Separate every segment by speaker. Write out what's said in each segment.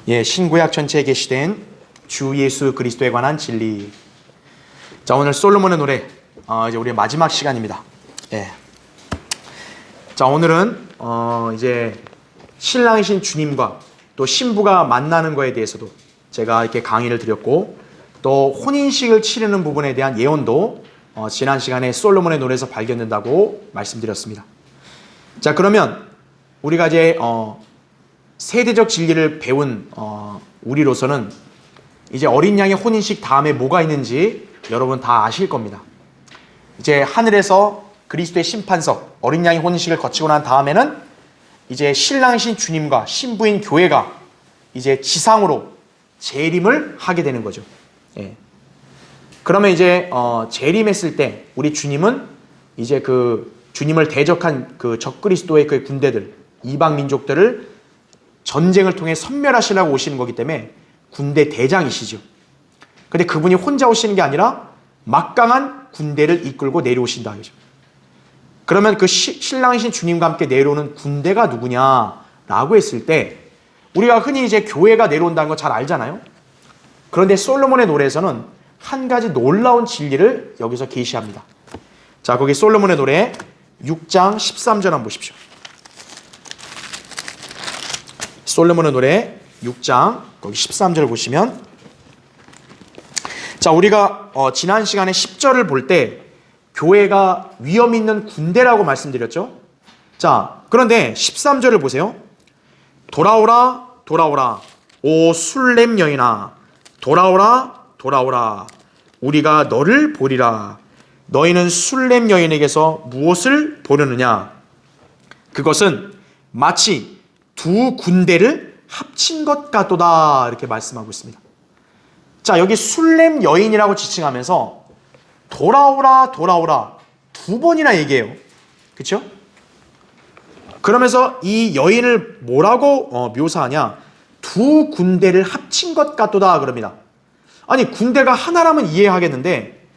Speaker 1: 예, 신구약 전체에 게시된 주 예수 그리스도에 관한 진리. 자, 오늘 솔로몬의 노래, 이제 우리의 마지막 시간입니다. 예. 자, 오늘은 이제 신랑이신 주님과 또 신부가 만나는 거에 대해서도 제가 이렇게 강의를 드렸고, 또 혼인식을 치르는 부분에 대한 예언도 지난 시간에 솔로몬의 노래에서 발견된다고 말씀드렸습니다. 자, 그러면 우리가 이제 세대적 진리를 배운 우리로서는 이제 어린 양의 혼인식 다음에 뭐가 있는지 여러분 다 아실 겁니다. 이제 하늘에서 그리스도의 심판석, 어린 양의 혼인식을 거치고 난 다음에는 이제 신랑이신 주님과 신부인 교회가 이제 지상으로 재림을 하게 되는 거죠. 예. 그러면 이제 재림했을 때 우리 주님은 이제 그 주님을 대적한 그 적그리스도의 그 군대들, 이방 민족들을 전쟁을 통해 섬멸하시려고 오시는 거기 때문에 군대 대장이시죠. 근데 그분이 혼자 오시는 게 아니라 막강한 군대를 이끌고 내려오신다. 그러면 그 신랑이신 주님과 함께 내려오는 군대가 누구냐라고 했을 때 우리가 흔히 이제 교회가 내려온다는 거 잘 알잖아요. 그런데 솔로몬의 노래에서는 한 가지 놀라운 진리를 여기서 계시합니다. 자, 거기 솔로몬의 노래 6장 13절 한번 보십시오. 솔로몬의 노래 6장 거기 13절 보시면, 자, 우리가 지난 시간에 10절을 볼 때 교회가 위험 있는 군대라고 말씀드렸죠. 자, 그런데 13절을 보세요. 돌아오라 돌아오라 오 술렘 여인아, 돌아오라 돌아오라 우리가 너를 보리라. 너희는 술렘 여인에게서 무엇을 보려느냐? 그것은 마치 두 군대를 합친 것 같도다, 이렇게 말씀하고 있습니다. 자, 여기 술렘 여인이라고 지칭하면서 돌아오라 돌아오라 두 번이나 얘기해요. 그렇죠? 그러면서 이 여인을 뭐라고 묘사하냐? 두 군대를 합친 것 같도다 그럽니다. 아니, 군대가 하나라면 이해하겠는데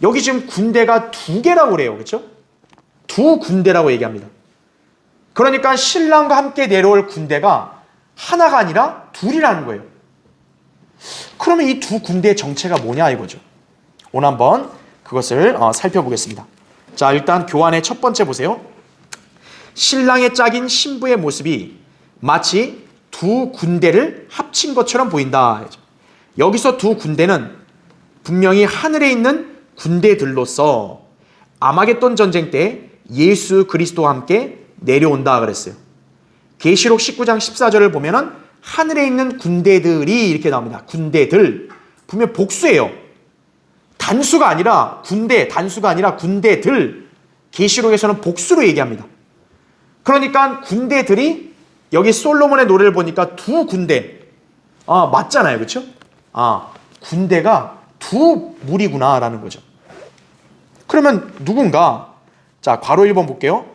Speaker 1: 여기 지금 군대가 두 개라고 그래요. 그렇죠? 두 군대라고 얘기합니다. 그러니까 신랑과 함께 내려올 군대가 하나가 아니라 둘이라는 거예요. 그러면 이 두 군대의 정체가 뭐냐 이거죠. 오늘 한번 그것을 살펴보겠습니다. 자, 일단 교환의 첫 번째 보세요. 신랑의 짝인 신부의 모습이 마치 두 군대를 합친 것처럼 보인다. 여기서 두 군대는 분명히 하늘에 있는 군대들로서 아마겟돈 전쟁 때 예수 그리스도와 함께 내려온다 그랬어요. 계시록 19장 14절을 보면은 하늘에 있는 군대들이 이렇게 나옵니다. 군대들. 분명 복수예요. 단수가 아니라 군대, 단수가 아니라 군대들. 계시록에서는 복수로 얘기합니다. 그러니까 군대들이 여기 솔로몬의 노래를 보니까 두 군대. 맞잖아요. 그렇죠? 군대가 두 무리구나라는 거죠. 그러면 누군가? 자, 괄호 1번 볼게요.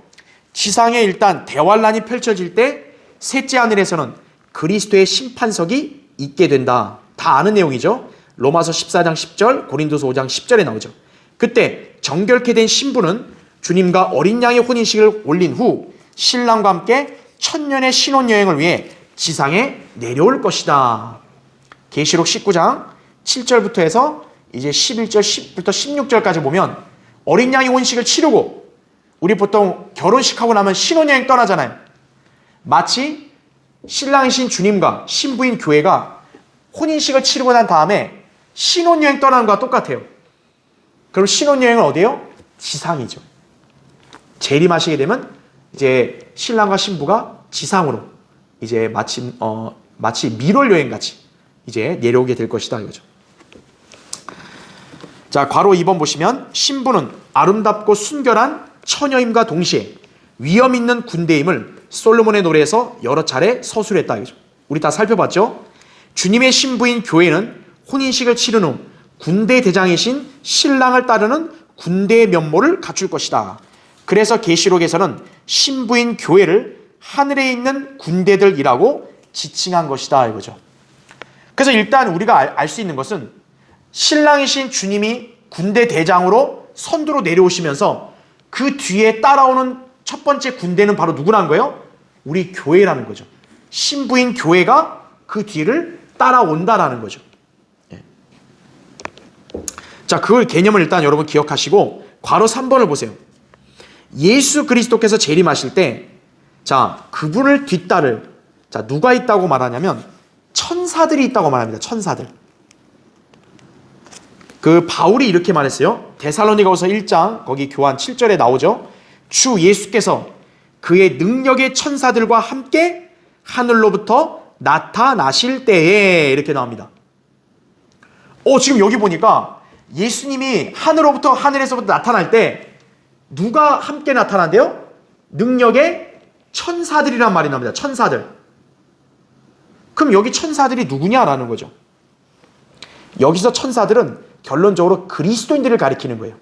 Speaker 1: 지상에 일단 대환란이 펼쳐질 때 셋째 하늘에서는 그리스도의 심판석이 있게 된다. 다 아는 내용이죠. 로마서 14장 10절, 고린도서 5장 10절에 나오죠. 그때 정결케 된 신부는 주님과 어린 양의 혼인식을 올린 후 신랑과 함께 천년의 신혼여행을 위해 지상에 내려올 것이다. 계시록 19장 7절부터 해서 이제 11절부터 16절까지 보면 어린 양의 혼인식을 치르고, 우리 보통 결혼식하고 나면 신혼여행 떠나잖아요. 마치 신랑이신 주님과 신부인 교회가 혼인식을 치르고 난 다음에 신혼여행 떠나는 거와 똑같아요. 그럼 신혼여행은 어디예요? 지상이죠. 재림하시게 되면 이제 신랑과 신부가 지상으로 이제 마치 미롤 여행 같이 이제 내려오게 될 것이다 이거죠. 자, 괄호 2번 보시면 신부는 아름답고 순결한 처녀임과 동시에 위험 있는 군대임을 솔로몬의 노래에서 여러 차례 서술했다 이거죠. 우리 다 살펴봤죠? 주님의 신부인 교회는 혼인식을 치른 후 군대 대장이신 신랑을 따르는 군대의 면모를 갖출 것이다. 그래서 계시록에서는 신부인 교회를 하늘에 있는 군대들이라고 지칭한 것이다 이거죠. 그래서 일단 우리가 알 수 있는 것은 신랑이신 주님이 군대 대장으로 선두로 내려오시면서 그 뒤에 따라오는 첫 번째 군대는 바로 누구라는 거예요? 우리 교회라는 거죠. 신부인 교회가 그 뒤를 따라온다라는 거죠. 예. 자, 그 개념을 일단 여러분 기억하시고 괄호 3번을 보세요. 예수 그리스도께서 재림하실 때, 자, 그분을 뒤따를, 자, 누가 있다고 말하냐면 천사들이 있다고 말합니다. 천사들. 그 바울이 이렇게 말했어요. 데살로니가후서 1장 거기 교환 7절에 나오죠. 주 예수께서 그의 능력의 천사들과 함께 하늘로부터 나타나실 때에, 이렇게 나옵니다. 지금 여기 보니까 예수님이 하늘에서부터 나타날 때 누가 함께 나타난대요? 능력의 천사들이란 말이 나옵니다. 천사들. 그럼 여기 천사들이 누구냐라는 거죠. 여기서 천사들은 결론적으로 그리스도인들을 가리키는 거예요.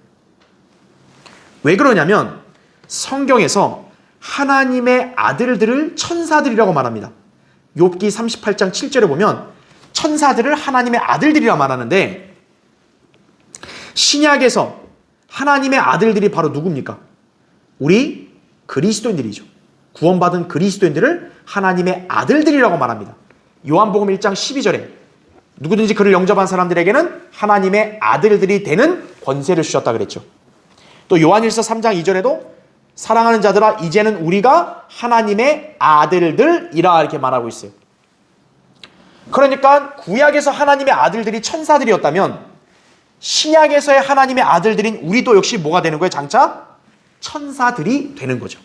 Speaker 1: 왜 그러냐면 성경에서 하나님의 아들들을 천사들이라고 말합니다. 욥기 38장 7절에 보면 천사들을 하나님의 아들들이라 말하는데, 신약에서 하나님의 아들들이 바로 누굽니까? 우리 그리스도인들이죠. 구원받은 그리스도인들을 하나님의 아들들이라고 말합니다. 요한복음 1장 12절에 누구든지 그를 영접한 사람들에게는 하나님의 아들들이 되는 권세를 주셨다 그랬죠. 또 요한일서 3장 2절에도 사랑하는 자들아 이제는 우리가 하나님의 아들들이라 이렇게 말하고 있어요. 그러니까 구약에서 하나님의 아들들이 천사들이었다면 신약에서의 하나님의 아들들인 우리도 역시 뭐가 되는 거예요? 장차 천사들이 되는 거죠.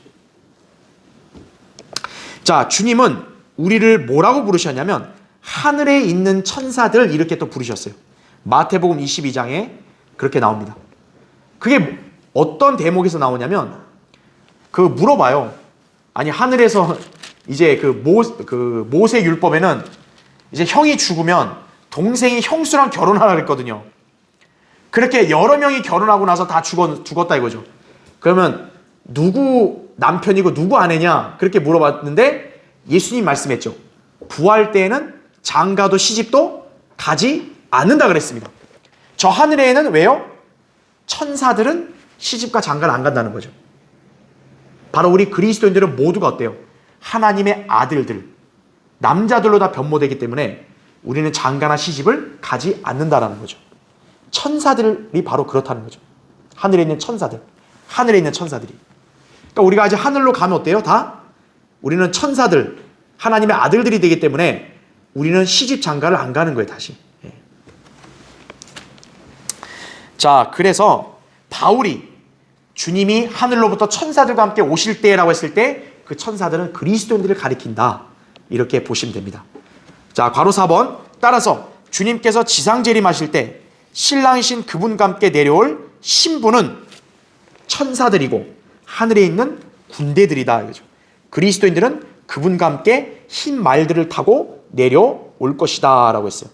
Speaker 1: 자, 주님은 우리를 뭐라고 부르셨냐면 하늘에 있는 천사들 이렇게 또 부르셨어요. 마태복음 22장에 그렇게 나옵니다. 그게 어떤 대목에서 나오냐면 물어봐요. 아니, 하늘에서 이제 모세 율법에는 이제 형이 죽으면 동생이 형수랑 결혼하라 그랬거든요. 그렇게 여러 명이 결혼하고 나서 다 죽었다 이거죠. 그러면 누구 남편이고 누구 아내냐 그렇게 물어봤는데 예수님 말씀했죠. 부활 때에는 장가도 시집도 가지 않는다 그랬습니다. 저 하늘에는 왜요? 천사들은 시집과 장가를 안 간다는 거죠. 바로 우리 그리스도인들은 모두가 어때요? 하나님의 아들들, 남자들로 다 변모되기 때문에 우리는 장가나 시집을 가지 않는다라는 거죠. 천사들이 바로 그렇다는 거죠. 하늘에 있는 천사들, 하늘에 있는 천사들이. 그러니까 우리가 아직 하늘로 가면 어때요? 다 우리는 천사들, 하나님의 아들들이 되기 때문에 우리는 시집 장가를 안 가는 거예요, 다시. 예. 자, 그래서 바울이 주님이 하늘로부터 천사들과 함께 오실 때라고 했을 때 그 천사들은 그리스도인들을 가리킨다. 이렇게 보시면 됩니다. 자, 괄호 4번. 따라서 주님께서 지상 재림하실 때 신랑이신 그분과 함께 내려올 신부는 천사들이고 하늘에 있는 군대들이다. 그죠? 그리스도인들은 그분과 함께 흰 말들을 타고 내려올 것이다 라고 했어요.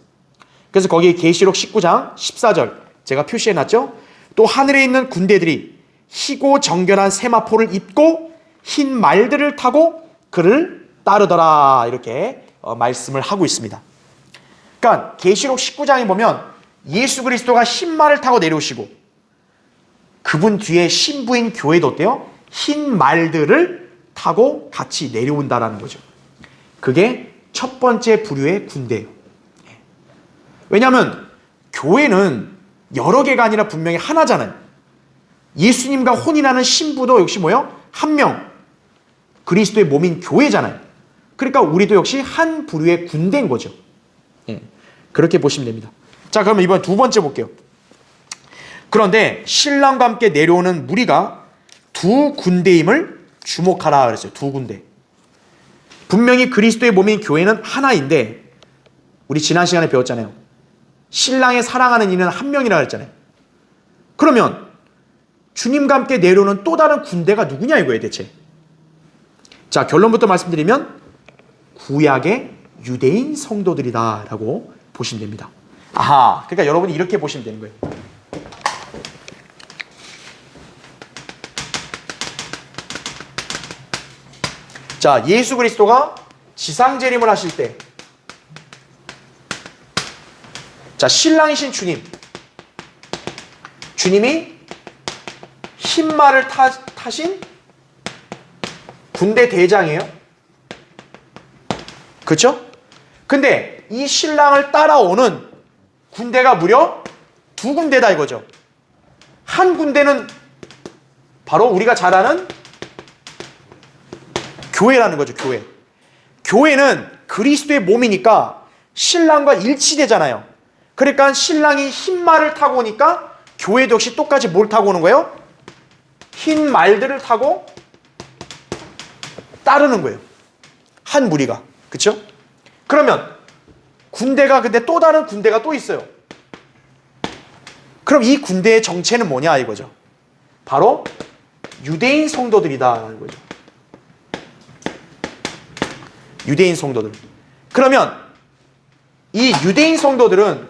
Speaker 1: 그래서 거기 계시록 19장 14절 제가 표시해놨죠. 또 하늘에 있는 군대들이 희고 정결한 세마포를 입고 흰 말들을 타고 그를 따르더라 이렇게 말씀을 하고 있습니다. 그러니까 계시록 19장에 보면 예수 그리스도가 흰 말을 타고 내려오시고 그분 뒤에 신부인 교회도 어때요? 흰 말들을 타고 같이 내려온다라는 거죠. 그게 첫 번째 부류의 군대예요. 왜냐하면 교회는 여러 개가 아니라 분명히 하나잖아요. 예수님과 혼인하는 신부도 역시 뭐예요? 한 명. 그리스도의 몸인 교회잖아요. 그러니까 우리도 역시 한 부류의 군대인 거죠. 예, 그렇게 보시면 됩니다. 자, 그러면 이번 두 번째 볼게요. 그런데 신랑과 함께 내려오는 무리가 두 군대임을 주목하라 그랬어요. 두 군대. 분명히 그리스도의 몸인 교회는 하나인데 우리 지난 시간에 배웠잖아요. 신랑의 사랑하는 이는 한 명이라 그랬잖아요. 그러면 주님과 함께 내려오는 또 다른 군대가 누구냐 이거예요 대체. 자, 결론부터 말씀드리면 구약의 유대인 성도들이다 라고 보시면 됩니다. 아하, 그러니까 여러분이 이렇게 보시면 되는 거예요. 자, 예수 그리스도가 지상 재림을 하실 때, 자, 신랑이신 주님이 흰 말을 타신 군대 대장이에요. 그렇죠? 근데 이 신랑을 따라오는 군대가 무려 두 군데다 이거죠. 한 군대는 바로 우리가 잘 아는 교회라는 거죠. 교회. 교회는 그리스도의 몸이니까 신랑과 일치되잖아요. 그러니까 신랑이 흰 말을 타고 오니까 교회도 역시 똑같이 뭘 타고 오는 거예요? 흰 말들을 타고 따르는 거예요. 한 무리가. 그렇죠? 그러면 군대가 근데 또 다른 군대가 또 있어요. 그럼 이 군대의 정체는 뭐냐 이거죠. 바로 유대인 성도들이다 이거죠. 유대인 성도들. 그러면 이 유대인 성도들은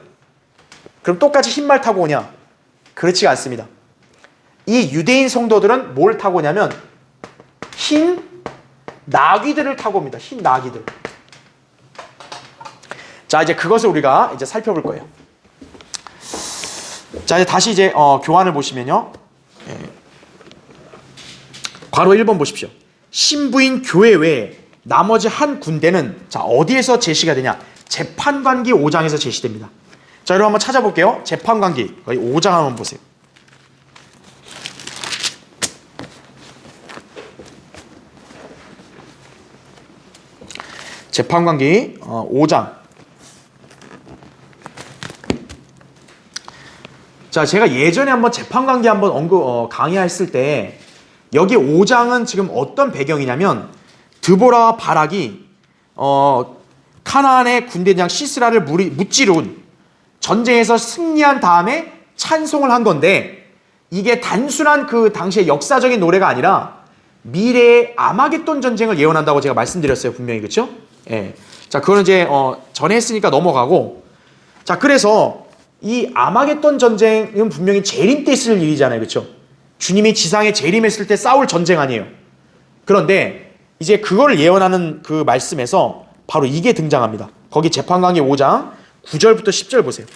Speaker 1: 그럼 똑같이 흰 말 타고 오냐? 그렇지가 않습니다. 이 유대인 성도들은 뭘 타고 오냐면 흰 나귀들을 타고 옵니다. 흰 나귀들. 자, 이제 그것을 우리가 이제 살펴볼 거예요. 자, 이제 다시 이제 교환을 보시면요. 괄호 1번 보십시오. 신부인 교회 외에 나머지 한 군대는 자, 어디에서 제시가 되냐? 재판관기 5장에서 제시됩니다. 자, 여러분 한번 찾아볼게요. 재판관기 거의 5장 한번 보세요. 재판관기 5장. 자, 제가 예전에 한번 재판관계 한번 강의했을 때 여기 5장은 지금 어떤 배경이냐면 드보라와 바락이 카나안의 군대장 시스라를 무찌른 전쟁에서 승리한 다음에 찬송을 한 건데 이게 단순한 그 당시의 역사적인 노래가 아니라 미래의 아마겟돈 전쟁을 예언한다고 제가 말씀드렸어요. 분명히. 그렇죠? 예. 자, 그거는 이제 전에 했으니까 넘어가고, 자, 그래서 이 아마겟돈 전쟁은 분명히 재림 때 있을 일이잖아요. 그렇죠? 주님이 지상에 재림했을 때 싸울 전쟁 아니에요. 그런데 이제 그거를 예언하는 그 말씀에서 바로 이게 등장합니다. 거기 재판관기 5장 9절부터 10절 보세요.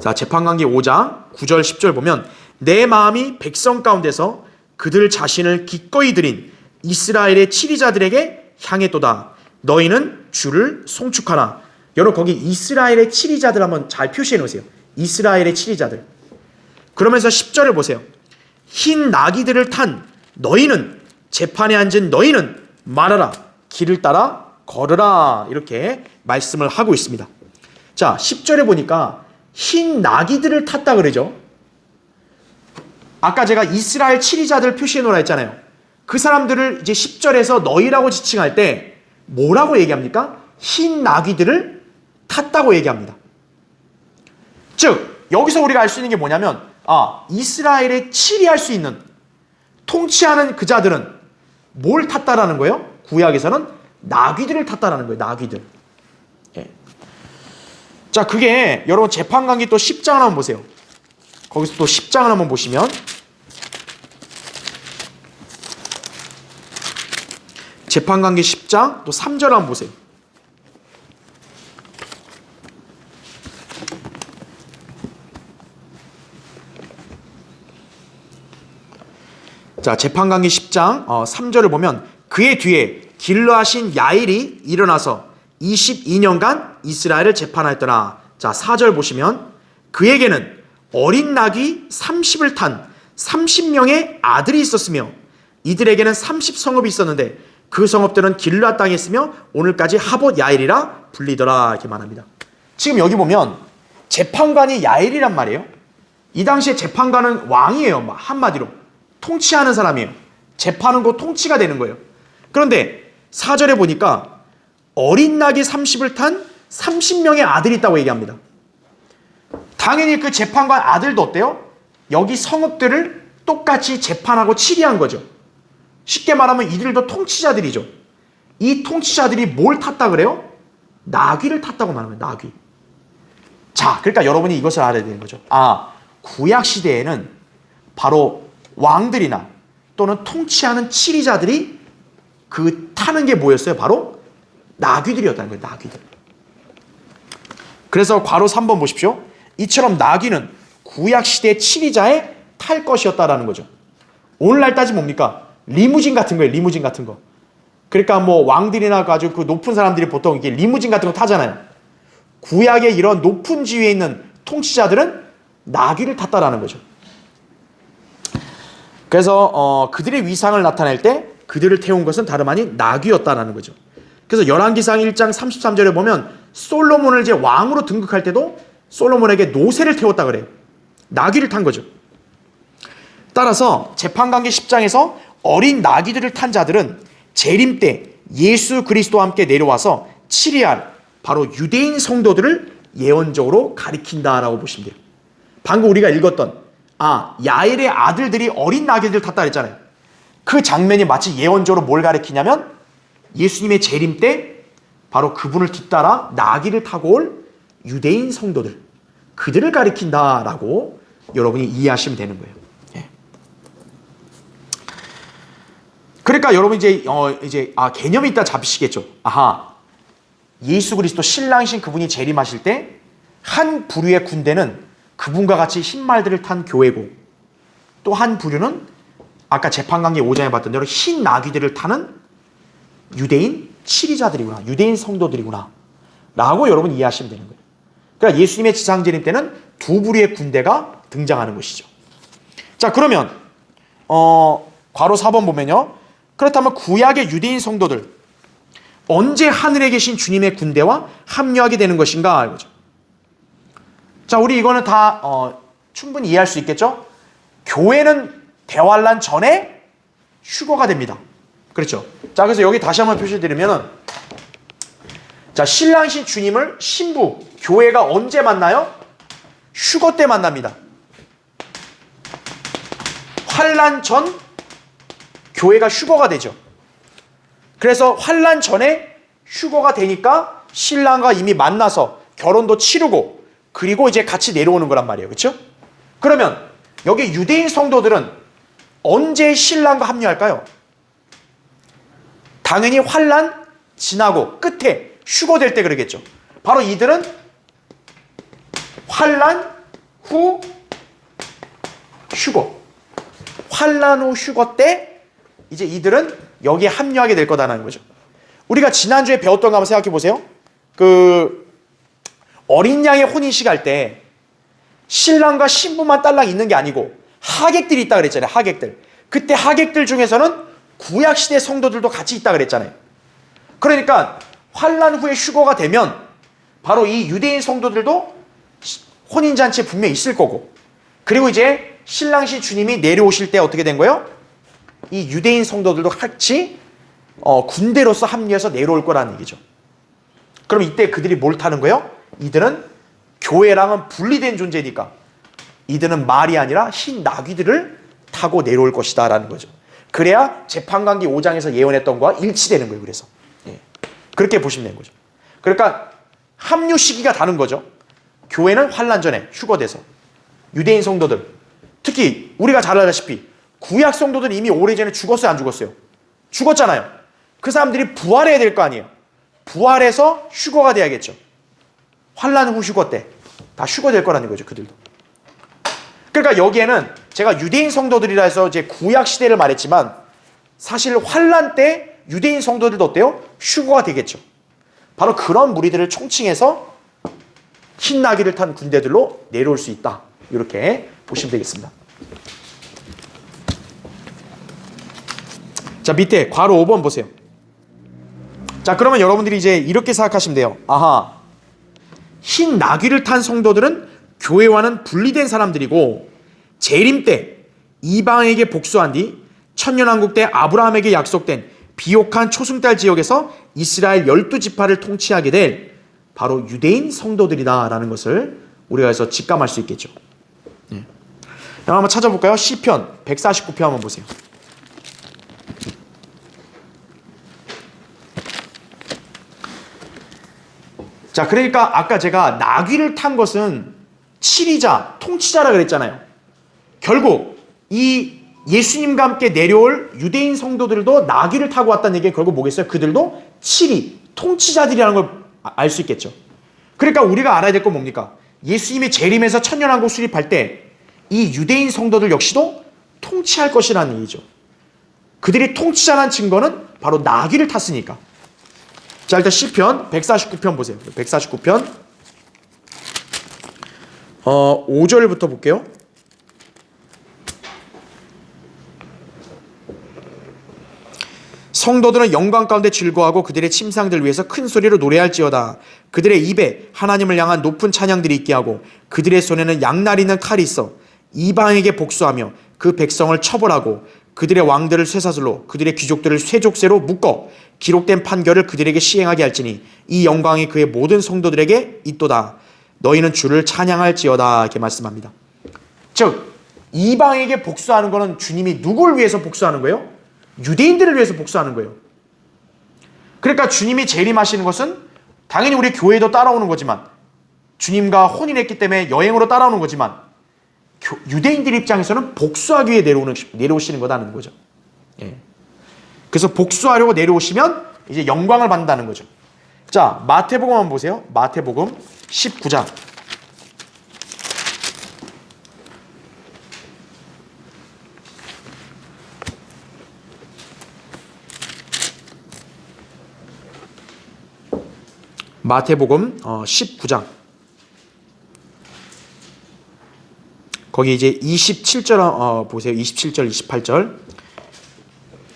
Speaker 1: 자, 재판관기 5장 9절 10절 보면 내 마음이 백성 가운데서 그들 자신을 기꺼이 드린 이스라엘의 치리자들에게 향했도다. 너희는 주를 송축하라. 여러분 거기 이스라엘의 치리자들 한번 잘 표시해 놓으세요. 이스라엘의 치리자들. 그러면서 10절을 보세요. 흰 나귀들을 탄 너희는 재판에 앉은 너희는 말하라. 길을 따라 걸으라. 이렇게 말씀을 하고 있습니다. 자, 10절에 보니까 흰 나귀들을 탔다 그러죠. 아까 제가 이스라엘 치리자들 표시해 놓으라 했잖아요. 그 사람들을 이제 10절에서 너희라고 지칭할 때 뭐라고 얘기합니까? 흰 나귀들을 탔다고 얘기합니다. 즉 여기서 우리가 알 수 있는 게 뭐냐면 이스라엘에 치리할 수 있는 통치하는 그 자들은 뭘 탔다라는 거예요? 구약에서는 나귀들을 탔다라는 거예요. 나귀들. 예. 자, 그게 여러분 재판관기 또 10장을 한번 보세요. 거기서 또 10장을 한번 보시면 재판관기 10장 또 3절 한번 보세요. 자, 재판관기 10장 3절을 보면 그의 뒤에 길러하신 야일이 일어나서 22년간 이스라엘을 재판하였더라. 자, 4절 보시면 그에게는 어린 나귀 30을 탄 30명의 아들이 있었으며 이들에게는 30성읍이 있었는데 그 성읍들은 길르앗 땅에 있으며 오늘까지 하봇 야일이라 불리더라. 이렇게 말합니다. 지금 여기 보면 재판관이 야일이란 말이에요. 이 당시에 재판관은 왕이에요. 한마디로 통치하는 사람이에요. 재판은 곧 통치가 되는 거예요. 그런데 4절에 보니까 어린 나귀 30을 탄 30명의 아들이 있다고 얘기합니다. 당연히 그 재판관 아들도 어때요? 여기 성읍들을 똑같이 재판하고 치리한 거죠. 쉽게 말하면 이들도 통치자들이죠. 이 통치자들이 뭘 탔다 그래요? 나귀를 탔다고 말하면 나귀. 자, 그러니까 여러분이 이것을 알아야 되는 거죠. 구약 시대에는 바로 왕들이나 또는 통치하는 치리자들이 그 타는 게 뭐였어요? 바로 나귀들이었다는 거예요. 나귀들. 그래서 괄호 3번 보십시오. 이처럼 나귀는 구약 시대 치리자의 탈 것이었다라는 거죠. 오늘날 따지면 뭡니까? 리무진 같은 거예요. 리무진 같은 거. 그러니까 뭐 왕들이나 가지고 그 높은 사람들이 보통 이게 리무진 같은 거 타잖아요. 구약의 이런 높은 지위에 있는 통치자들은 나귀를 탔다라는 거죠. 그래서 그들의 위상을 나타낼 때 그들을 태운 것은 다름 아닌 나귀였다라는 거죠. 그래서 열왕기상 1장 33절에 보면 솔로몬을 이제 왕으로 등극할 때도 솔로몬에게 노새를 태웠다 그래요. 나귀를 탄 거죠. 따라서 재판관계 10장에서 어린 나귀들을 탄 자들은 재림 때 예수 그리스도와 함께 내려와서 치리할 바로 유대인 성도들을 예언적으로 가리킨다라고 보시면 돼요. 방금 우리가 읽었던 야엘의 아들들이 어린 나귀들 탔다 그랬잖아요. 그 장면이 마치 예언적으로 뭘 가리키냐면 예수님의 재림 때 바로 그분을 뒤따라 나귀를 타고 올 유대인 성도들, 그들을 가리킨다라고 여러분이 이해하시면 되는 거예요. 예. 그러니까 여러분 이제 개념이 있다 잡히시겠죠. 예수 그리스도 신랑이신 그분이 재림하실 때 한 부류의 군대는 그분과 같이 흰 말들을 탄 교회고, 또 한 부류는 아까 재판관계 5장에 봤던 대로 흰 나귀들을 타는 유대인 치리자들이구나, 유대인 성도들이구나 라고 여러분 이해하시면 되는 거예요. 그러니까 예수님의 지상재림 때는 두 부류의 군대가 등장하는 것이죠. 자, 그러면 괄호 4번 보면요, 그렇다면 구약의 유대인 성도들 언제 하늘에 계신 주님의 군대와 합류하게 되는 것인가 이거죠. 자, 우리 이거는 다 충분히 이해할 수 있겠죠? 교회는 대환란 전에 휴거가 됩니다. 그렇죠? 자, 그래서 여기 다시 한번 표시해드리면, 자, 신랑이신 주님을 신부, 교회가 언제 만나요? 휴거 때 만납니다. 환란 전 교회가 휴거가 되죠. 그래서 환란 전에 휴거가 되니까 신랑과 이미 만나서 결혼도 치르고 그리고 이제 같이 내려오는 거란 말이에요. 그렇죠? 그러면 여기 유대인 성도들은 언제 신랑과 합류할까요? 당연히 환란 지나고 끝에 휴거될 때 그러겠죠. 바로 이들은 환란 후 휴거, 환란 후 휴거 때 이제 이들은 여기에 합류하게 될 거다라는 거죠. 우리가 지난주에 배웠던 거 한번 생각해 보세요. 어린 양의 혼인식 할 때 신랑과 신부만 딸랑 있는 게 아니고 하객들이 있다 그랬잖아요. 하객들. 그때 하객들 중에서는 구약시대 성도들도 같이 있다 그랬잖아요. 그러니까 환란 후에 휴거가 되면 바로 이 유대인 성도들도 혼인잔치에 분명히 있을 거고, 그리고 이제 신랑신 주님이 내려오실 때 어떻게 된 거예요? 이 유대인 성도들도 같이 군대로서 합류해서 내려올 거라는 얘기죠. 그럼 이때 그들이 뭘 타는 거예요? 이들은 교회랑은 분리된 존재니까 이들은 말이 아니라 흰 나귀들을 타고 내려올 것이다 라는 거죠. 그래야 재판관계 5장에서 예언했던 거와 일치되는 거예요. 그래서 그렇게 보시면 되는 거죠. 그러니까 합류 시기가 다른 거죠. 교회는 환란 전에 휴거돼서, 유대인 성도들, 특히 우리가 잘 알다시피 구약 성도들은 이미 오래전에 죽었어요, 안 죽었어요? 죽었잖아요. 그 사람들이 부활해야 될 거 아니에요. 부활해서 휴거가 돼야겠죠. 환란 후 휴거 때 다 휴거될 거라는 거죠, 그들도. 그러니까 여기에는 제가 유대인 성도들이라 해서 이제 구약 시대를 말했지만 사실 환란 때 유대인 성도들도 어때요? 휴거가 되겠죠. 바로 그런 무리들을 총칭해서 흰 나귀를 탄 군대들로 내려올 수 있다. 이렇게 보시면 되겠습니다. 자, 밑에 괄호 5번 보세요. 자, 그러면 여러분들이 이제 이렇게 생각하시면 돼요. 흰 나귀를 탄 성도들은 교회와는 분리된 사람들이고, 재림 때 이방에게 복수한 뒤 천년왕국 때 아브라함에게 약속된 비옥한 초승달 지역에서 이스라엘 12지파를 통치하게 될 바로 유대인 성도들이다라는 것을 우리가 여기서 직감할 수 있겠죠. 한번 찾아볼까요? 시편 149편 한번 보세요. 자, 그러니까 아까 제가 나귀를 탄 것은 치리자, 통치자라 그랬잖아요. 결국 이 예수님과 함께 내려올 유대인 성도들도 나귀를 타고 왔다는 얘기는 결국 뭐겠어요? 그들도 치리, 통치자들이라는 걸 알 수 있겠죠. 그러니까 우리가 알아야 될 건 뭡니까? 예수님이 재림해서 천년왕국 수립할 때 이 유대인 성도들 역시도 통치할 것이라는 얘기죠. 그들이 통치자라는 증거는 바로 나귀를 탔으니까. 자, 일단 시편 149편 보세요. 149편 5절부터 볼게요. 성도들은 영광 가운데 즐거워하고 그들의 침상들 위해서 큰 소리로 노래할지어다. 그들의 입에 하나님을 향한 높은 찬양들이 있게 하고 그들의 손에는 양날 있는 칼이 있어 이방에게 복수하며 그 백성을 처벌하고 그들의 왕들을 쇠사슬로 그들의 귀족들을 쇠족새로 묶어 기록된 판결을 그들에게 시행하게 할지니 이 영광이 그의 모든 성도들에게 있도다. 너희는 주를 찬양할지어다. 이렇게 말씀합니다. 즉 이방에게 복수하는 것은 주님이 누구를 위해서 복수하는 거예요? 유대인들을 위해서 복수하는 거예요. 그러니까 주님이 재림하시는 것은 당연히 우리 교회도 따라오는 거지만 주님과 혼인했기 때문에 여행으로 따라오는 거지만 유대인들 입장에서는 복수하기 위해 내려오시는 거다는 거죠. 예. 그래서 복수하려고 내려오시면 이제 영광을 받는다는 거죠. 자, 마태복음 한번 보세요. 마태복음 19장. 마태복음 19장. 거기 이제 27절 보세요. 27절, 28절.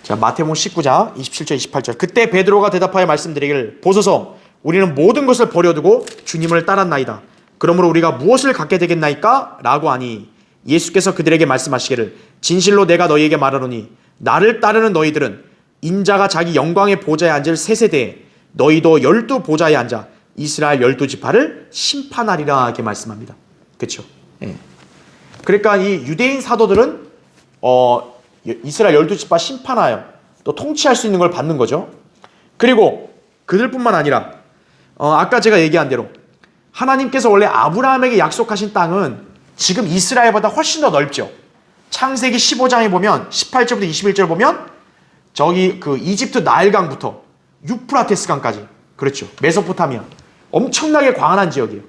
Speaker 1: 자, 마태복음 19장 27절, 28절. 그때 베드로가 대답하여 말씀드리기를 보소서 우리는 모든 것을 버려두고 주님을 따랐나이다. 그러므로 우리가 무엇을 갖게 되겠나이까? 라고 하니 예수께서 그들에게 말씀하시기를 진실로 내가 너희에게 말하노니 나를 따르는 너희들은 인자가 자기 영광의 보좌에 앉을 새 세대에 너희도 12보좌에 앉아 이스라엘 12지파를 심판하리라. 이렇게 말씀합니다. 그렇죠? 예. 그러니까 이 유대인 사도들은 이스라엘 12지파 심판하여 또 통치할 수 있는 걸 받는 거죠. 그리고 그들뿐만 아니라 아까 제가 얘기한 대로 하나님께서 원래 아브라함에게 약속하신 땅은 지금 이스라엘보다 훨씬 더 넓죠. 창세기 15장에 보면 18절부터 21절 보면 저기 그 이집트 나일강부터 유프라테스 강까지, 그렇죠, 메소포타미아, 엄청나게 광활한 지역이에요.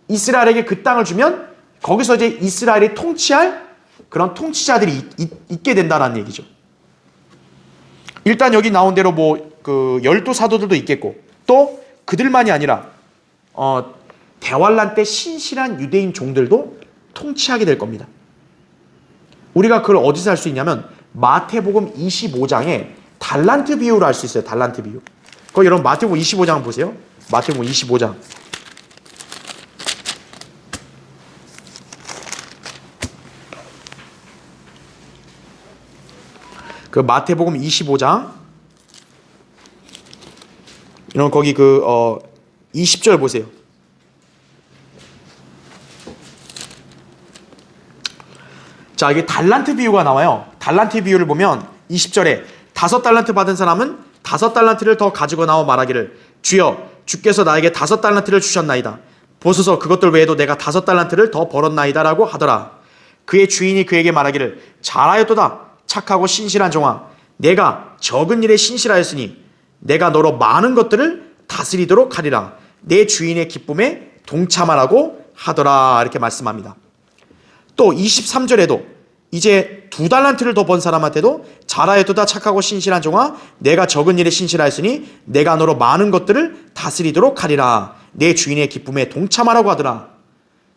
Speaker 1: 이스라엘에게 그 땅을 주면 거기서 이제 이스라엘이 통치할 그런 통치자들이 있게 된다는 얘기죠. 일단 여기 나온 대로 그 12사도들도 있겠고 또 그들만이 아니라 대환란 때 신실한 유대인 종들도 통치하게 될 겁니다. 우리가 그걸 어디서 알 수 있냐면 마태복음 25장에 달란트 비유를 알 수 있어요. 달란트 비유. 거기 여러분 마태복음 25장 보세요. 마태복음 25장. 그 마태복음 25장 이런 거기 20절 보세요. 자, 이게 달란트 비유가 나와요. 달란트 비유를 보면 20절에 5달란트 받은 사람은 5달란트를 더 가지고 나와 말하기를 주여 주께서 나에게 5달란트를 주셨나이다. 보소서 그것들 외에도 내가 5달란트를 더 벌었나이다 라고 하더라. 그의 주인이 그에게 말하기를 잘하였도다 착하고 신실한 종아, 내가 적은 일에 신실하였으니 내가 너로 많은 것들을 다스리도록 하리라. 내 주인의 기쁨에 동참하라고 하더라. 이렇게 말씀합니다. 또 23절에도 이제 2달란트를 더 번 사람한테도 잘하였도다 착하고 신실한 종아, 내가 적은 일에 신실하였으니 내가 너로 많은 것들을 다스리도록 하리라. 내 주인의 기쁨에 동참하라고 하더라.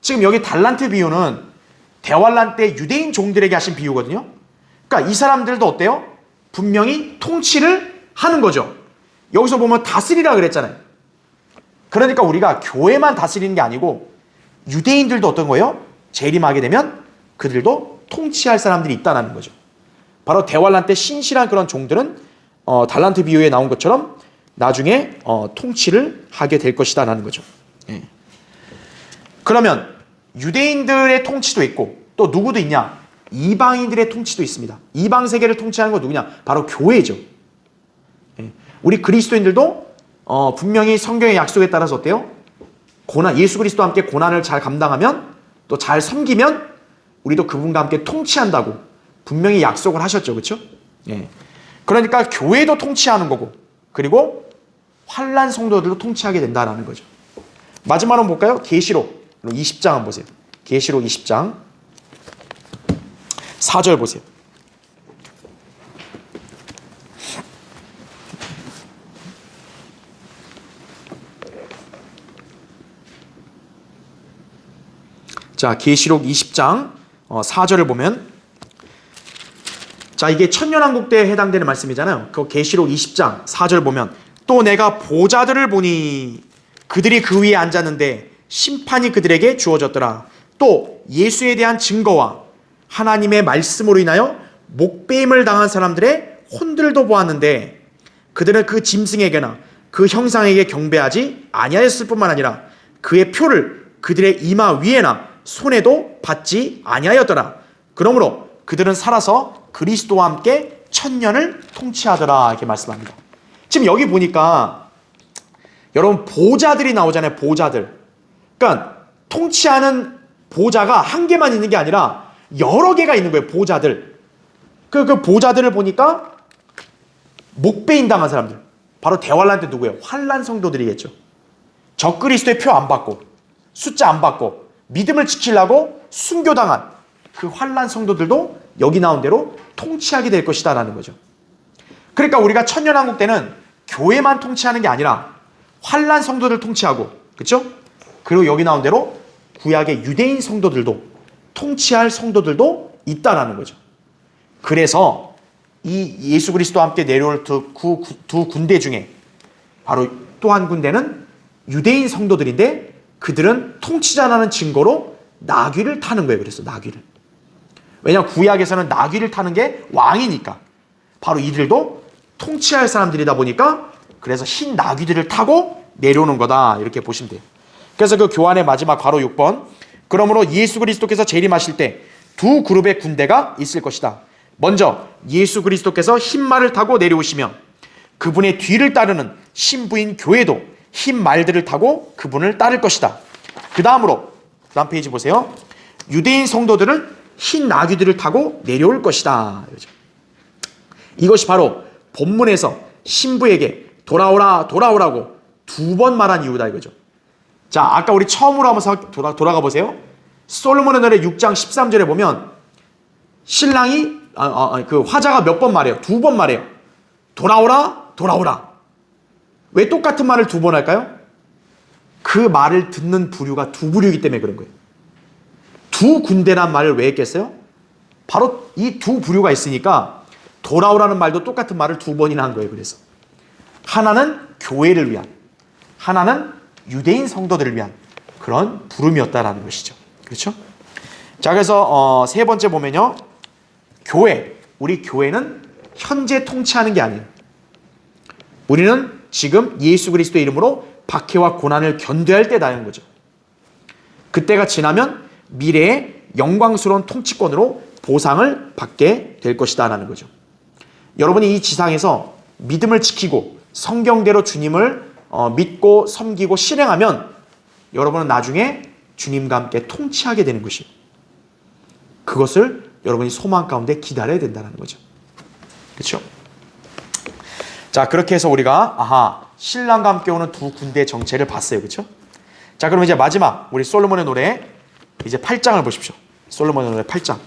Speaker 1: 지금 여기 달란트 비유는 대환란 때 유대인 종들에게 하신 비유거든요. 그러니까 이 사람들도 어때요? 분명히 통치를 하는 거죠. 여기서 보면 다스리라 그랬잖아요. 그러니까 우리가 교회만 다스리는 게 아니고 유대인들도 어떤 거예요? 재림하게 되면 그들도 통치할 사람들이 있다는 거죠. 바로 대환란 때 신실한 그런 종들은 달란트 비유에 나온 것처럼 나중에 통치를 하게 될 것이다 라는 거죠. 예. 그러면 유대인들의 통치도 있고 또 누구도 있냐? 이방인들의 통치도 있습니다. 이방 세계를 통치하는 건 누구냐? 바로 교회죠. 예. 우리 그리스도인들도 분명히 성경의 약속에 따라서 어때요? 예수 그리스도와 함께 고난을 잘 감당하면 또 잘 섬기면 우리도 그분과 함께 통치한다고 분명히 약속을 하셨죠. 그렇죠? 예. 그러니까 교회도 통치하는 거고 그리고 환난 성도들도 통치하게 된다는 거죠. 마지막으로 볼까요? 계시록 20장 한번 보세요. 계시록 20장 4절 보세요. 자, 계시록 20장 4절을 보면, 자, 이게 천년왕국 때에 해당되는 말씀이잖아요. 그 계시록 20장 4절 보면, 또 내가 보좌들을 보니 그들이 그 위에 앉았는데 심판이 그들에게 주어졌더라. 또 예수에 대한 증거와 하나님의 말씀으로 인하여 목배임을 당한 사람들의 혼들도 보았는데 그들은 그 짐승에게나 그 형상에게 경배하지 아니하였을 뿐만 아니라 그의 표를 그들의 이마 위에나 손에도 받지 아니하였더라. 그러므로 그들은 살아서 그리스도와 함께 천년을 통치하더라. 이렇게 말씀합니다. 지금 여기 보니까 여러분 보좌들이 나오잖아요. 보좌들. 그러니까 통치하는 보좌가 한 개만 있는 게 아니라 여러 개가 있는 거예요. 보좌들. 그 보좌들을 보니까 목배임 당한 사람들. 바로 대환란 때 누구예요? 환란 성도들이겠죠. 적그리스도의 표 안 받고 숫자 안 받고 믿음을 지키려고 순교당한 그 환란 성도들도 여기 나온 대로 통치하게 될 것이다 라는 거죠. 그러니까 우리가 천년왕국 때는 교회만 통치하는 게 아니라 환란 성도들 통치하고, 그렇죠? 그리고 여기 나온 대로 구약의 유대인 성도들도 통치할 성도들도 있다라는 거죠. 그래서 이 예수 그리스도와 함께 내려올 두 군대 중에 바로 또 한 군대는 유대인 성도들인데 그들은 통치자라는 증거로 나귀를 타는 거예요. 그래서 나귀를. 왜냐하면 구약에서는 나귀를 타는 게 왕이니까. 바로 이들도 통치할 사람들이다 보니까 그래서 흰 나귀들을 타고 내려오는 거다. 이렇게 보시면 돼요. 그래서 그 교환의 마지막 괄호 6번. 그러므로 예수 그리스도께서 재림하실 때 두 그룹의 군대가 있을 것이다. 먼저 예수 그리스도께서 흰 말을 타고 내려오시며 그분의 뒤를 따르는 신부인 교회도 흰 말들을 타고 그분을 따를 것이다. 그 다음 페이지 보세요. 유대인 성도들은 흰 나귀들을 타고 내려올 것이다. 이것이 바로 본문에서 신부에게 돌아오라 돌아오라고 두 번 말한 이유다 이거죠. 자, 아까 우리 처음으로 한번 돌아가 보세요. 솔로몬의 노래 6장 13절에 보면 신랑이 그 화자가 몇 번 말해요? 두 번 말해요. 돌아오라 돌아오라. 왜 똑같은 말을 두 번 할까요? 그 말을 듣는 부류가 두 부류이기 때문에 그런 거예요. 두 군대란 말을 왜 했겠어요? 바로 이 두 부류가 있으니까 돌아오라는 말도 똑같은 말을 두 번이나 한 거예요. 그래서 하나는 교회를 위한, 하나는 유대인 성도들을 위한 그런 부름이었다라는 것이죠. 그렇죠? 자, 그래서 세 번째 보면요. 우리 교회는 현재 통치하는 게 아니에요. 우리는 지금 예수 그리스도의 이름으로 박해와 고난을 견뎌야 할 때다는 거죠. 그때가 지나면 미래의 영광스러운 통치권으로 보상을 받게 될 것이다 라는 거죠. 여러분이 이 지상에서 믿음을 지키고 성경대로 주님을 믿고 섬기고 실행하면 여러분은 나중에 주님과 함께 통치하게 되는 것이에요. 그것을 여러분이 소망 가운데 기다려야 된다는 거죠. 그렇죠? 자, 그렇게 해서 우리가 신랑과 함께 오는 두 군대의 정체를 봤어요. 그렇죠? 자, 그럼 이제 마지막 우리 솔로몬의 노래 이제 8장을 보십시오. 솔로몬의 노래 8장.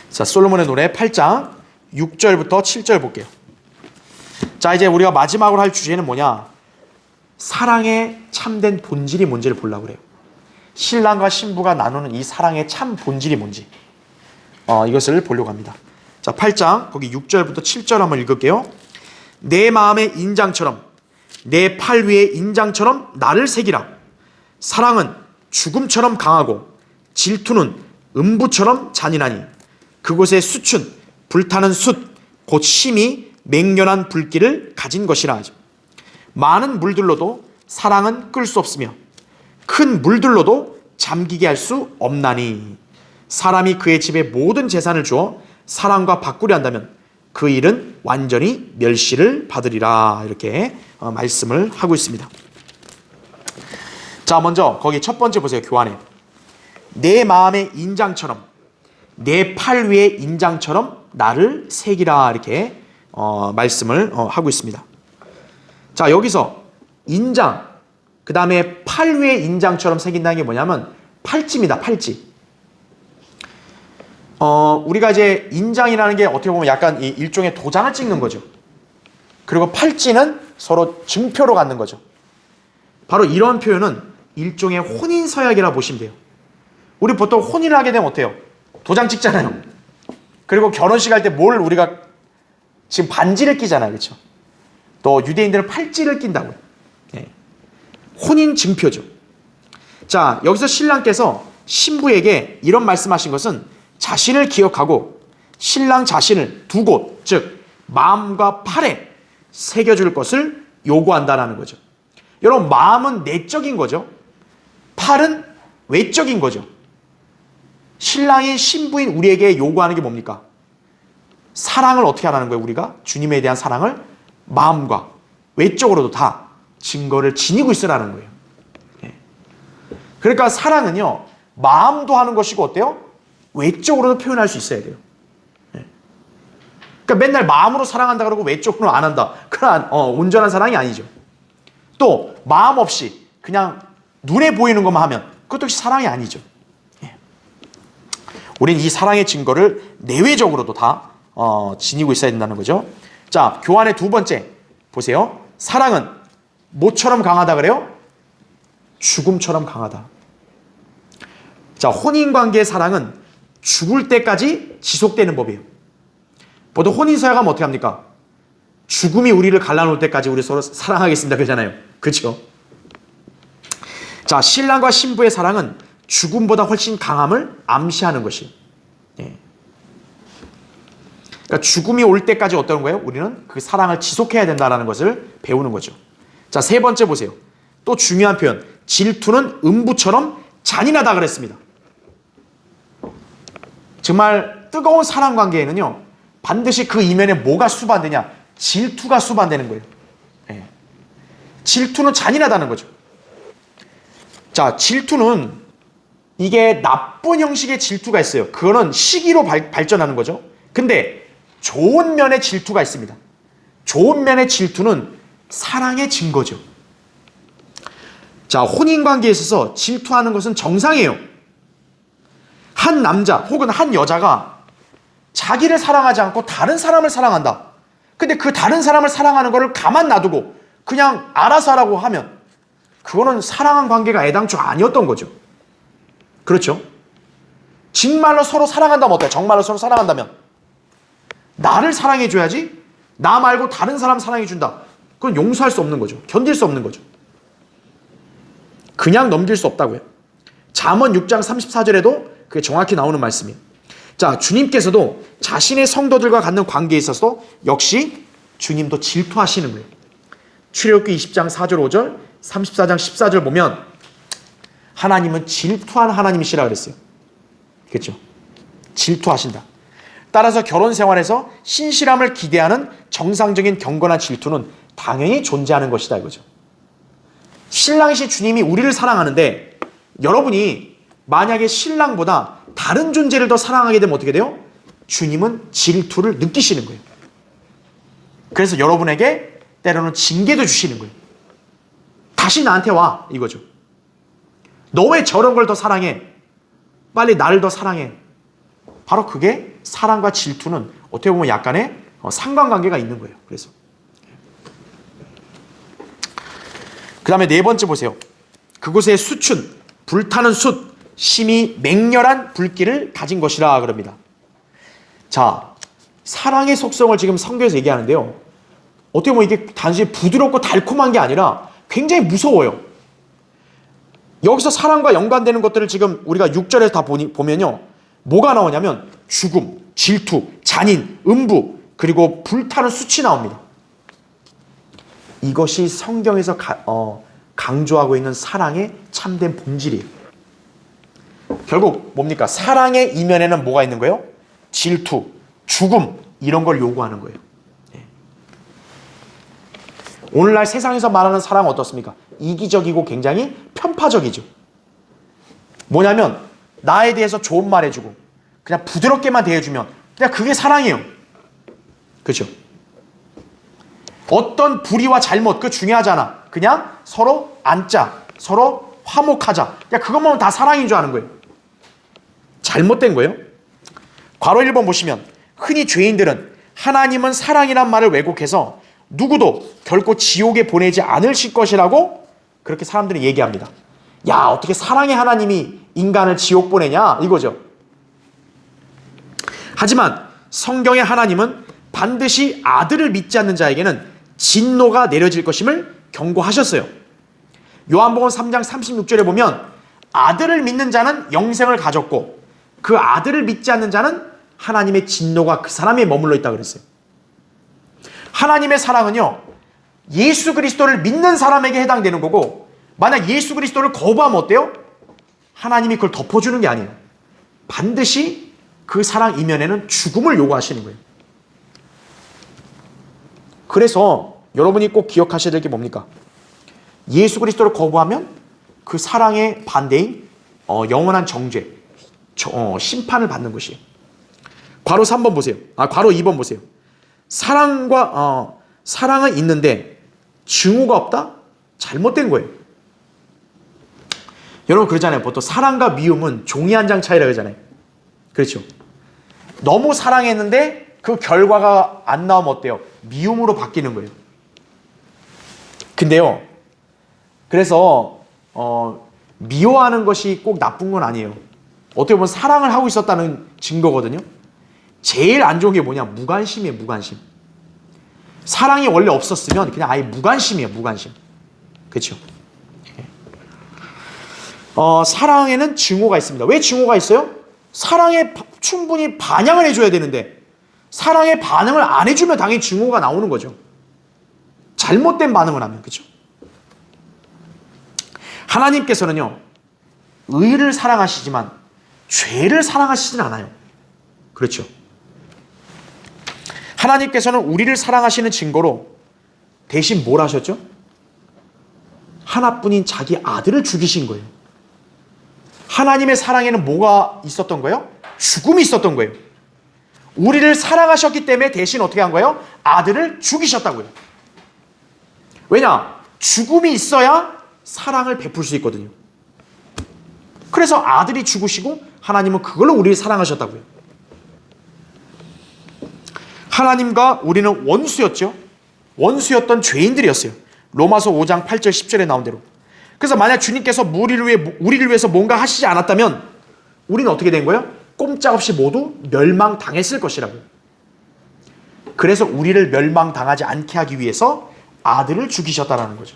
Speaker 1: 자, 솔로몬의 노래 8장 6절부터 7절 볼게요. 자, 이제 우리가 마지막으로 할 주제는 뭐냐? 사랑의 참된 본질이 뭔지를 보려고 그래요. 신랑과 신부가 나누는 이 사랑의 참 본질이 뭔지 이것을 보려고 합니다. 자, 8장 거기 6절부터 7절 한번 읽을게요. 내 마음의 인장처럼 내 팔 위의 인장처럼 나를 새기라. 사랑은 죽음처럼 강하고 질투는 음부처럼 잔인하니 그곳의 숯은 불타는 숯 곧 심히 맹렬한 불길을 가진 것이라 하죠. 많은 물들로도 사랑은 끌 수 없으며 큰 물들로도 잠기게 할 수 없나니 사람이 그의 집에 모든 재산을 주어 사랑과 바꾸려 한다면 그 일은 완전히 멸시를 받으리라. 이렇게 말씀을 하고 있습니다. 자, 먼저 거기 첫 번째 보세요. 교환에 내 마음의 인장처럼 내 팔 위의 인장처럼 나를 새기라. 이렇게 말씀을 하고 있습니다. 자, 여기서 인장, 그 다음에 팔 위의 인장처럼 새긴다는 게 뭐냐면 팔찌입니다. 팔찌. 우리가 이제 인장이라는 게 어떻게 보면 약간 일종의 도장을 찍는 거죠. 그리고 팔찌는 서로 증표로 갖는 거죠. 바로 이런 표현은 일종의 혼인서약이라 보시면 돼요. 우리 보통 혼인을 하게 되면 어때요? 도장 찍잖아요. 그리고 결혼식 할 때 뭘 우리가 지금 반지를 끼잖아요. 그렇죠? 또 유대인들은 팔찌를 낀다고요. 네. 혼인 증표죠. 자, 여기서 신랑께서 신부에게 이런 말씀하신 것은 자신을 기억하고 신랑 자신을 두 곳, 즉 마음과 팔에 새겨줄 것을 요구한다는 거죠. 여러분, 마음은 내적인 거죠. 팔은 외적인 거죠. 신랑인 신부인 우리에게 요구하는 게 뭡니까? 사랑을 어떻게 하라는 거예요? 우리가 주님에 대한 사랑을 마음과 외적으로도 다 증거를 지니고 있으라는 거예요. 그러니까 사랑은요, 마음도 하는 것이고 어때요? 외적으로도 표현할 수 있어야 돼요. 그러니까 맨날 마음으로 사랑한다 그러고 외적으로 안 한다. 그런 온전한 사랑이 아니죠. 또 마음 없이 그냥 눈에 보이는 것만 하면 그것도 역시 사랑이 아니죠. 우린 이 사랑의 증거를 내외적으로도 다 지니고 있어야 된다는 거죠. 자, 교환의 두 번째 보세요. 사랑은 뭐처럼 강하다 그래요? 죽음처럼 강하다. 자, 혼인관계의 사랑은 죽을 때까지 지속되는 법이에요. 보통 혼인서약하면 어떻게 합니까? 죽음이 우리를 갈라놓을 때까지 우리 서로 사랑하겠습니다 그러잖아요. 그렇죠? 자, 신랑과 신부의 사랑은 죽음보다 훨씬 강함을 암시하는 것이. 그러니까 죽음이 올 때까지 어떤 거예요? 우리는 그 사랑을 지속해야 된다는 것을 배우는 거죠. 자, 세 번째 보세요. 또 중요한 표현. 질투는 음부처럼 잔인하다 그랬습니다. 정말 뜨거운 사랑 관계에는요, 반드시 그 이면에 뭐가 수반되냐? 질투가 수반되는 거예요. 질투는 잔인하다는 거죠. 자, 질투는 이게 나쁜 형식의 질투가 있어요. 그거는 시기로 발전하는 거죠. 근데 좋은 면의 질투가 있습니다. 좋은 면의 질투는 사랑의 증거죠. 자, 혼인관계에 있어서 질투하는 것은 정상이에요. 한 남자 혹은 한 여자가 자기를 사랑하지 않고 다른 사람을 사랑한다. 근데 그 다른 사람을 사랑하는 것을 가만 놔두고 그냥 알아서 하라고 하면 그거는 사랑한 관계가 애당초 아니었던 거죠. 그렇죠? 정말로 서로 사랑한다면 어때요? 정말로 서로 사랑한다면 나를 사랑해줘야지 나 말고 다른 사람 사랑해준다. 그건 용서할 수 없는 거죠. 견딜 수 없는 거죠. 그냥 넘길 수 없다고요. 잠언 6장 34절에도 그게 정확히 나오는 말씀이에요. 자, 주님께서도 자신의 성도들과 갖는 관계에 있어서 역시 주님도 질투하시는 거예요. 출애굽기 20장 4절 5절 34장 14절 보면 하나님은 질투한 하나님이시라 그랬어요. 그렇죠? 질투하신다. 따라서 결혼 생활에서 신실함을 기대하는 정상적인 경건한 질투는 당연히 존재하는 것이다 이거죠. 신랑이신 주님이 우리를 사랑하는데 여러분이 만약에 신랑보다 다른 존재를 더 사랑하게 되면 어떻게 돼요? 주님은 질투를 느끼시는 거예요. 그래서 여러분에게 때로는 징계도 주시는 거예요. 다시 나한테 와 이거죠. 너 왜 저런 걸 더 사랑해? 빨리 나를 더 사랑해. 바로 그게 사랑과 질투는 어떻게 보면 약간의 상관관계가 있는 거예요. 그래서 그 다음에 네 번째 보세요. 그곳의 숯은 불타는 숯, 심히 맹렬한 불길을 가진 것이라 그럽니다. 자, 사랑의 속성을 지금 성경에서 얘기하는데요. 어떻게 보면 이게 단순히 부드럽고 달콤한 게 아니라 굉장히 무서워요. 여기서 사랑과 연관되는 것들을 지금 우리가 6절에서 다 보면요. 뭐가 나오냐면 죽음, 질투, 잔인, 음부, 그리고 불타는 숯이 나옵니다. 이것이 성경에서 강조하고 있는 사랑의 참된 본질이에요. 결국 뭡니까? 사랑의 이면에는 뭐가 있는 거예요? 질투, 죽음 이런 걸 요구하는 거예요. 오늘날 세상에서 말하는 사랑은 어떻습니까? 이기적이고 굉장히 편파적이죠. 뭐냐면 나에 대해서 좋은 말 해주고 그냥 부드럽게만 대해주면 그냥 그게 사랑이에요. 그렇죠? 어떤 불의와 잘못 그거 중요하지 않아. 그냥 서로 앉자, 서로 화목하자. 그냥 그것만 보면 다 사랑인 줄 아는 거예요. 잘못된 거예요. 괄호 1번 보시면 흔히 죄인들은 하나님은 사랑이란 말을 왜곡해서 누구도 결코 지옥에 보내지 않으실 것이라고 그렇게 사람들이 얘기합니다. 야, 어떻게 사랑의 하나님이 인간을 지옥 보내냐 이거죠. 하지만 성경의 하나님은 반드시 아들을 믿지 않는 자에게는 진노가 내려질 것임을 경고하셨어요. 요한복음 3장 36절에 보면 아들을 믿는 자는 영생을 가졌고 그 아들을 믿지 않는 자는 하나님의 진노가 그 사람에 머물러 있다고 그랬어요. 하나님의 사랑은요, 예수 그리스도를 믿는 사람에게 해당되는 거고, 만약 예수 그리스도를 거부하면 어때요? 하나님이 그걸 덮어주는 게 아니에요. 반드시 그 사랑 이면에는 죽음을 요구하시는 거예요. 그래서 여러분이 꼭 기억하셔야 될 게 뭡니까? 예수 그리스도를 거부하면 그 사랑의 반대인 영원한 정죄, 심판을 받는 것이에요. 괄호 3번 보세요. 괄호 2번 보세요. 사랑은 있는데 증오가 없다? 잘못된 거예요. 여러분 그러잖아요. 보통 사랑과 미움은 종이 한 장 차이라 그러잖아요. 그렇죠. 너무 사랑했는데 그 결과가 안 나오면 어때요? 미움으로 바뀌는 거예요. 근데요, 그래서 미워하는 것이 꼭 나쁜 건 아니에요. 어떻게 보면 사랑을 하고 있었다는 증거거든요. 제일 안 좋은 게 뭐냐? 무관심이에요. 무관심. 사랑이 원래 없었으면 그냥 아예 무관심이에요. 무관심. 그렇죠? 사랑에는 증오가 있습니다. 왜 증오가 있어요? 사랑에 충분히 반영을 해줘야 되는데 사랑에 반응을 안 해주면 당연히 증오가 나오는 거죠. 잘못된 반응을 하면. 그렇죠? 하나님께서는요, 의를 사랑하시지만 죄를 사랑하시진 않아요. 그렇죠? 하나님께서는 우리를 사랑하시는 증거로 대신 뭘 하셨죠? 하나뿐인 자기 아들을 죽이신 거예요. 하나님의 사랑에는 뭐가 있었던 거예요? 죽음이 있었던 거예요. 우리를 사랑하셨기 때문에 대신 어떻게 한 거예요? 아들을 죽이셨다고요. 왜냐? 죽음이 있어야 사랑을 베풀 수 있거든요. 그래서 아들이 죽으시고 하나님은 그걸로 우리를 사랑하셨다고요. 하나님과 우리는 원수였죠. 원수였던 죄인들이었어요. 로마서 5장 8절 10절에 나온 대로. 그래서 만약 주님께서 우리를 위해서 뭔가 하시지 않았다면 우리는 어떻게 된 거예요? 꼼짝없이 모두 멸망당했을 것이라고요. 그래서 우리를 멸망당하지 않게 하기 위해서 아들을 죽이셨다라는 거죠.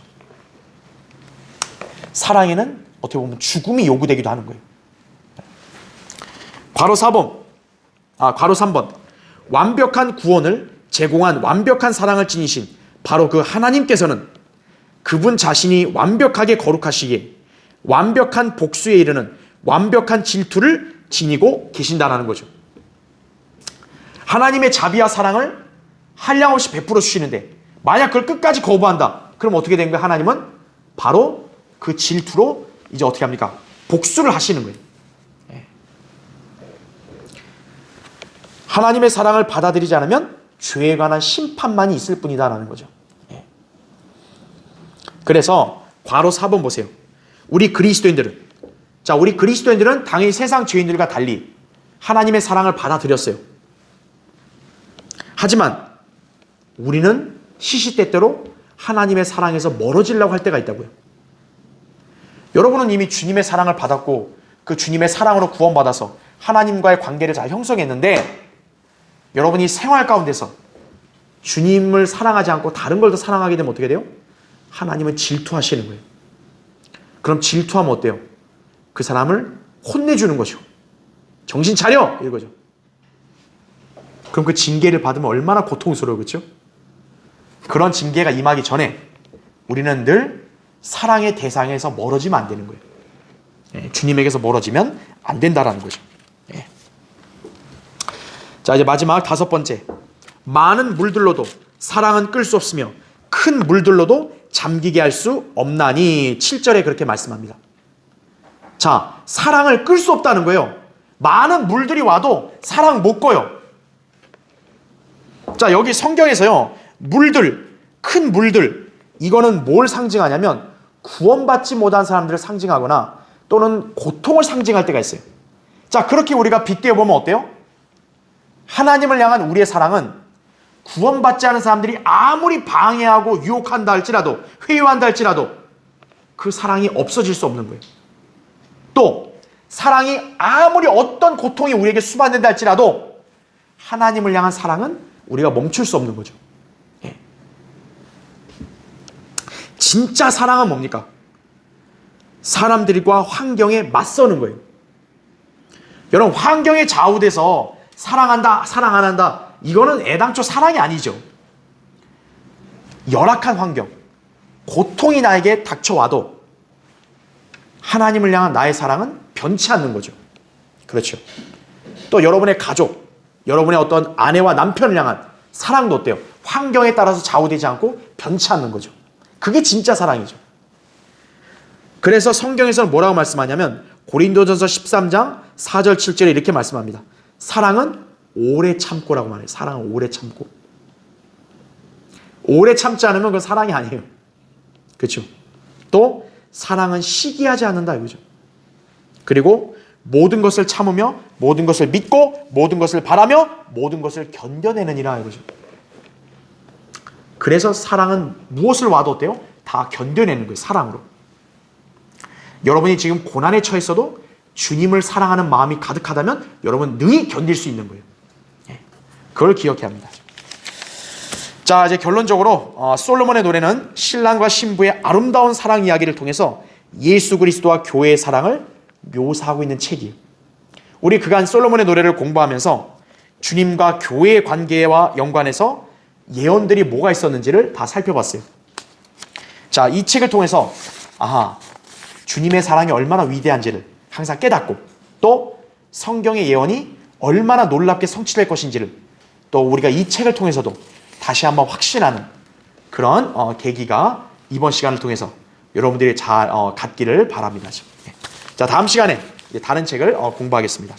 Speaker 1: 사랑에는 어떻게 보면 죽음이 요구되기도 하는 거예요. 괄호 3번. 완벽한 구원을 제공한 완벽한 사랑을 지니신 바로 그 하나님께서는 그분 자신이 완벽하게 거룩하시기에 완벽한 복수에 이르는 완벽한 질투를 지니고 계신다는 거죠. 하나님의 자비와 사랑을 한량없이 베풀어 주시는데 만약 그걸 끝까지 거부한다. 그럼 어떻게 된 거예요? 하나님은 바로 그 질투로 이제 어떻게 합니까? 복수를 하시는 거예요. 하나님의 사랑을 받아들이지 않으면 죄에 관한 심판만이 있을 뿐이다라는 거죠. 그래서 괄호 4번 보세요. 우리 그리스도인들은 당연히 세상 죄인들과 달리 하나님의 사랑을 받아들였어요. 하지만 우리는 시시때때로 하나님의 사랑에서 멀어지려고 할 때가 있다고요. 여러분은 이미 주님의 사랑을 받았고 그 주님의 사랑으로 구원받아서 하나님과의 관계를 잘 형성했는데 여러분이 생활 가운데서 주님을 사랑하지 않고 다른 걸 더 사랑하게 되면 어떻게 돼요? 하나님은 질투하시는 거예요. 그럼 질투하면 어때요? 그 사람을 혼내주는 거죠. 정신 차려! 이거죠. 그럼 그 징계를 받으면 얼마나 고통스러워요. 그렇죠? 그런 징계가 임하기 전에 우리는 늘 사랑의 대상에서 멀어지면 안 되는 거예요. 주님에게서 멀어지면 안 된다라는 거죠. 자, 이제 마지막 5번째. 많은 물들로도 사랑은 끌 수 없으며 큰 물들로도 잠기게 할 수 없나니 7절에 그렇게 말씀합니다. 자, 사랑을 끌 수 없다는 거예요. 많은 물들이 와도 사랑 못 꺼요. 자, 여기 성경에서요. 물들, 큰 물들, 이거는 뭘 상징하냐면 구원받지 못한 사람들을 상징하거나 또는 고통을 상징할 때가 있어요. 자, 그렇게 우리가 빗대어 보면 어때요? 하나님을 향한 우리의 사랑은 구원받지 않은 사람들이 아무리 방해하고 유혹한다 할지라도, 회유한다 할지라도 그 사랑이 없어질 수 없는 거예요. 또 사랑이 아무리 어떤 고통이 우리에게 수반된다 할지라도 하나님을 향한 사랑은 우리가 멈출 수 없는 거죠. 예. 진짜 사랑은 뭡니까? 사람들과 환경에 맞서는 거예요. 여러분, 환경에 좌우돼서 사랑한다, 사랑 안 한다, 이거는 애당초 사랑이 아니죠. 열악한 환경, 고통이 나에게 닥쳐와도 하나님을 향한 나의 사랑은 변치 않는 거죠. 그렇죠. 또 여러분의 가족, 여러분의 어떤 아내와 남편을 향한 사랑도 어때요? 환경에 따라서 좌우되지 않고 변치 않는 거죠. 그게 진짜 사랑이죠. 그래서 성경에서는 뭐라고 말씀하냐면 고린도전서 13장 4절 7절에 이렇게 말씀합니다. 사랑은 오래 참고라고 말해요. 사랑은 오래 참고. 오래 참지 않으면 그건 사랑이 아니에요. 그렇죠. 또 사랑은 시기하지 않는다 이거죠. 그리고 모든 것을 참으며 모든 것을 믿고 모든 것을 바라며 모든 것을 견뎌내느니라 이거죠. 그래서 사랑은 무엇을 와도 어때요? 다 견뎌내는 거예요. 사랑으로. 여러분이 지금 고난에 처했어도 주님을 사랑하는 마음이 가득하다면 여러분 능히 견딜 수 있는 거예요. 그걸 기억해야 합니다. 자, 이제 결론적으로 솔로몬의 노래는 신랑과 신부의 아름다운 사랑 이야기를 통해서 예수 그리스도와 교회의 사랑을 묘사하고 있는 책이에요. 우리 그간 솔로몬의 노래를 공부하면서 주님과 교회의 관계와 연관해서 예언들이 뭐가 있었는지를 다 살펴봤어요. 자, 이 책을 통해서 주님의 사랑이 얼마나 위대한지를 항상 깨닫고 또 성경의 예언이 얼마나 놀랍게 성취될 것인지를 또 우리가 이 책을 통해서도 다시 한번 확신하는 그런 계기가 이번 시간을 통해서 여러분들이 잘 갖기를 바랍니다. 자, 다음 시간에 다른 책을 공부하겠습니다.